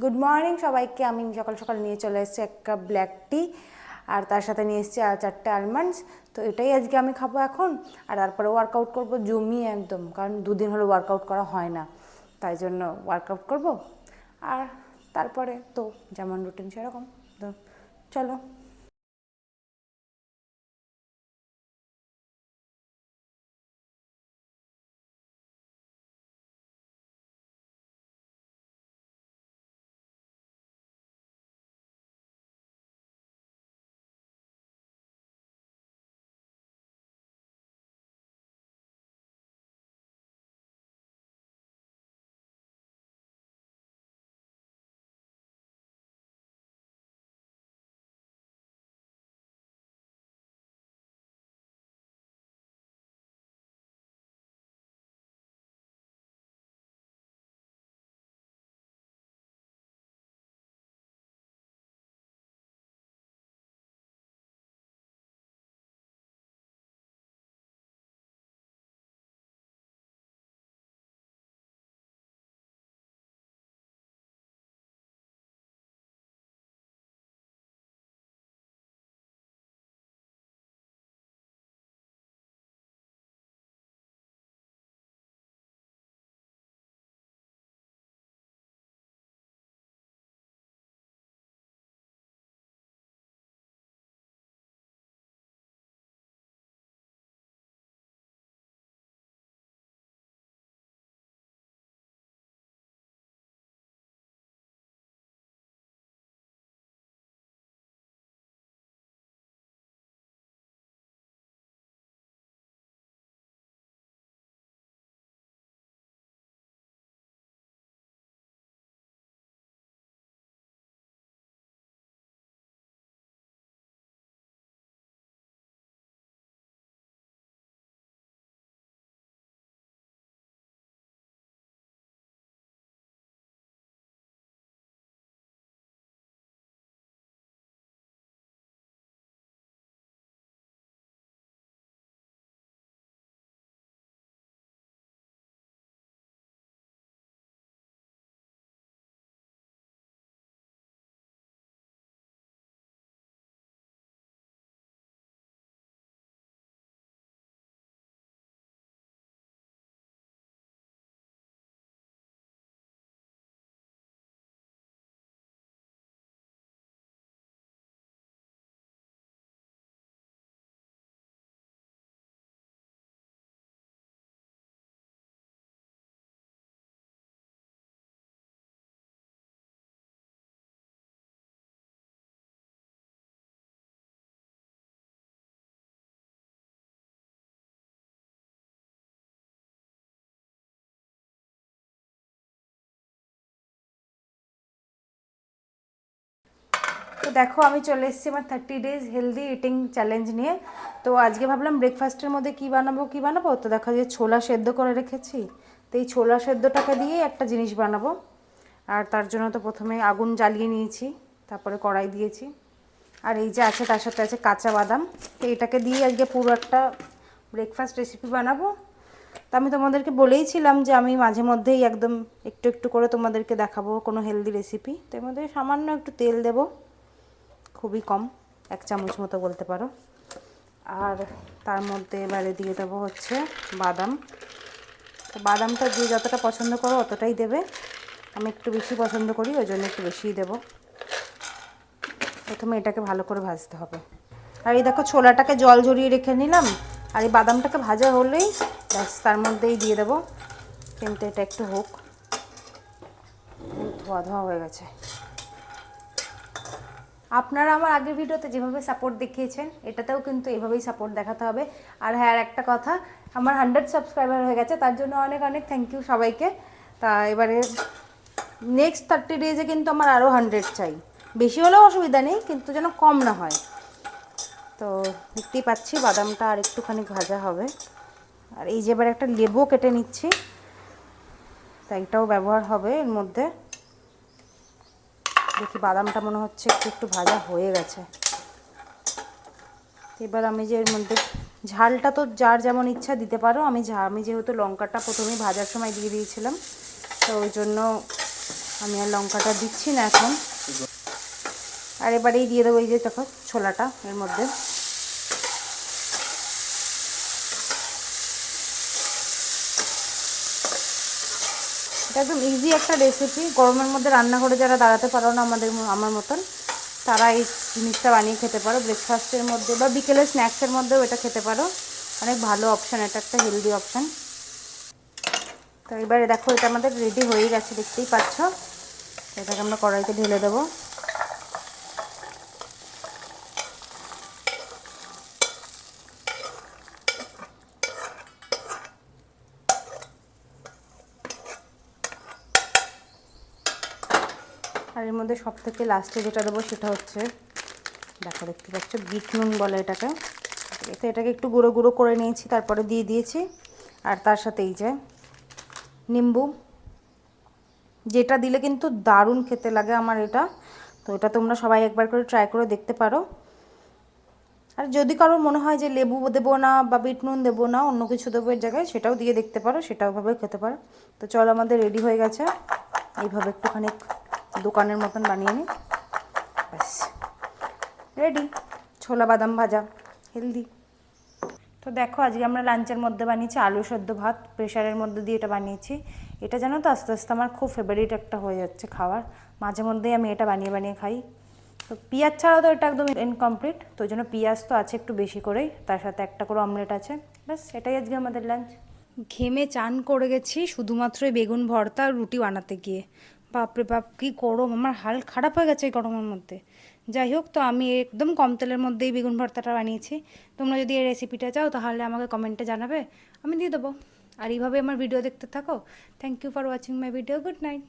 Good morning সবাইকে। আমি সকাল সকাল নিয়ে চলে এসেছি এক কাপ ব্ল্যাক টি, আর তার সাথে নিয়ে এসেছি 4টে আলমন্ডস। তো এটাই আজকে আমি খাবো এখন। আর তারপরে ওয়ার্কআউট করবো জমিয়ে একদম, কারণ দুদিন হলো ওয়ার্কআউট করা হয় না, তাই জন্য ওয়ার্কআউট করব। আর তারপরে তো যেমন রুটিন সেরকম। তো চলো। তো দেখো, আমি চলে এসেছি আমার 30 days হেলদি ইটিং চ্যালেঞ্জ নিয়ে। তো আজকে ভাবলাম ব্রেকফাস্টের মধ্যে কী বানাবো। তো দেখা যায় ছোলা সেদ্ধ করে রেখেছি। তো এই ছোলা সেদ্ধটাকে দিয়েই একটা জিনিস বানাবো। আর তার জন্য তো প্রথমে আগুন জ্বালিয়ে নিয়েছি, তারপরে কড়াই দিয়েছি। আর এই যে আছে, তার সাথে আছে কাঁচা বাদাম। তো এটাকে দিয়ে আজকে পুরো একটা ব্রেকফাস্ট রেসিপি বানাবো। তো আমি তোমাদেরকে বলেইছিলাম যে আমি মাঝে মধ্যেই একদম একটু একটু করে তোমাদেরকে দেখাবো কোনো হেলদি রেসিপি। তো এর মধ্যে সামান্য একটু তেল দেবো, খুবই কম, 1 চামচ মতো বলতে পারো। আর তার মধ্যে এবারে দিয়ে দেবো হচ্ছে বাদাম। তো বাদামটা যে যতটা পছন্দ করো অতটাই দেবে। আমি একটু বেশি পছন্দ করি, ওই জন্য একটু বেশিই দেবো। প্রথমে এটাকে ভালো করে ভাজতে হবে। আর এই দেখো, ছোলাটাকে জল ঝরিয়ে রেখে নিলাম। আর এই বাদামটাকে ভাজা হলেই ব্যাস তার মধ্যেই দিয়ে দেবো। কিন্তু এটা একটু হোক, ধোয়া ধোয়া হয়ে গেছে। আপনারা আমার আগের ভিডিওতে যেভাবে সাপোর্ট দেখিয়েছেন, এটাতেও কিন্তু এভাবেই সাপোর্ট দেখাতে হবে। আর হ্যাঁ, আর একটা কথা, আমার 100 সাবস্ক্রাইবার হয়ে গেছে, তার জন্য অনেক অনেক থ্যাংক ইউ সবাইকে। তা এবারে নেক্সট 30 ডেজে কিন্তু আমার আরও 100 চাই। বেশি হলেও অসুবিধা নেই, কিন্তু যেন কম না হয়। তো দেখতেই পাচ্ছি বাদামটা আর একটুখানি ভাজা হবে। আর এই যে এবার একটা লেবু কেটে নিচ্ছি, তা এটাও ব্যবহার হবে এর মধ্যে। দেখি বাদামটা মনে হচ্ছে একটু একটু ভাজা হয়ে গেছে। এবার আমি যে এর মধ্যে ঝালটা তো যার যেমন ইচ্ছা দিতে পারো। আমি যেহেতু লঙ্কাটা প্রথমে ভাজার সময় দিয়ে দিয়েছিলাম, তো ওই জন্য আমি আর লঙ্কাটা দিচ্ছি না এখন। আর এবারেই দিয়ে দেবো এই যে দেখো ছোলাটা এর মধ্যে। এটা একদম ইজি একটা রেসিপি। গরমের মধ্যে রান্না করে যারা দাঁড়াতে পারো না আমার মতন, তারা এই জিনিসটা বানিয়ে খেতে পারো ব্রেকফাস্টের মধ্যে বা বিকেলে স্ন্যাক্সের মধ্যেও এটা খেতে পারো। অনেক ভালো অপশান, এটা একটা হেলদি অপশান। তো এবারে দেখো এটা আমাদের রেডি হয়ে গেছে, দেখতেই পাচ্ছ। এটাকে আমরা কড়াইতে ঢেলে দেবো। আর এর মধ্যে সব থেকে লাস্টে যেটা দেবো সেটা হচ্ছে, দেখো দেখতে পাচ্ছ, বিট নুন বলে এটাকে। তো এটাকে একটু গুঁড়ো গুঁড়ো করে নিয়েছি, তারপরে দিয়ে দিয়েছি। আর তার সাথে এই যে নিম্বু, যেটা দিলে কিন্তু দারুণ খেতে লাগে আমার এটা। তো এটা তোমরা সবাই একবার করে ট্রাই করে দেখতে পারো। আর যদি কারোর মনে হয় যে লেবু দেবো না বা বিট নুন দেবো না, অন্য কিছু দেবো এর জায়গায়, সেটাও দিয়ে দেখতে পারো, সেটাও ভাবে খেতে পারো। তো চলো, আমাদের রেডি হয়ে গেছে। এইভাবে একটুখানি দোকানের মতন বানিয়ে নিই, ব্যাস রেডি ছোলা বাদাম ভাজা, হেলদি। তো দেখো আজকে আমরা লাঞ্চের মধ্যে বানিয়েছি আলু সেদ্ধ ভাত, প্রেশারের মধ্যে দিয়ে এটা বানিয়েছি। এটা জানো তো আস্তে আস্তে আমার খুব ফেভারিট একটা হয়ে যাচ্ছে খাবার। মাঝে মধ্যেই আমি এটা বানিয়ে বানিয়ে খাই। তো পেঁয়াজ ছাড়াও তো এটা একদম ইনকমপ্লিট, তো ওই জন্য পেঁয়াজ তো আছে একটু বেশি করেই, তার সাথে একটা করে অমলেট আছে। ব্যাস এটাই আজকে আমাদের লাঞ্চ। ঘেমে চান করে গেছি শুধুমাত্র এই বেগুন ভর্তা আর রুটি বানাতে গিয়ে। বাপরে বাপ কী গরম, আমার হাল খারাপ হয়ে গেছে এই গরমের মধ্যে। যাই হোক, তো আমি একদম কম তেলের মধ্যেই বেগুন ভর্তাটা বানিয়েছি। তোমরা যদি এই রেসিপিটা চাও তাহলে আমাকে কমেন্টে জানাবে, আমি দিয়ে দেবো। আর এইভাবে আমার ভিডিও দেখতে থাকো। Thank you for watching my video, good night.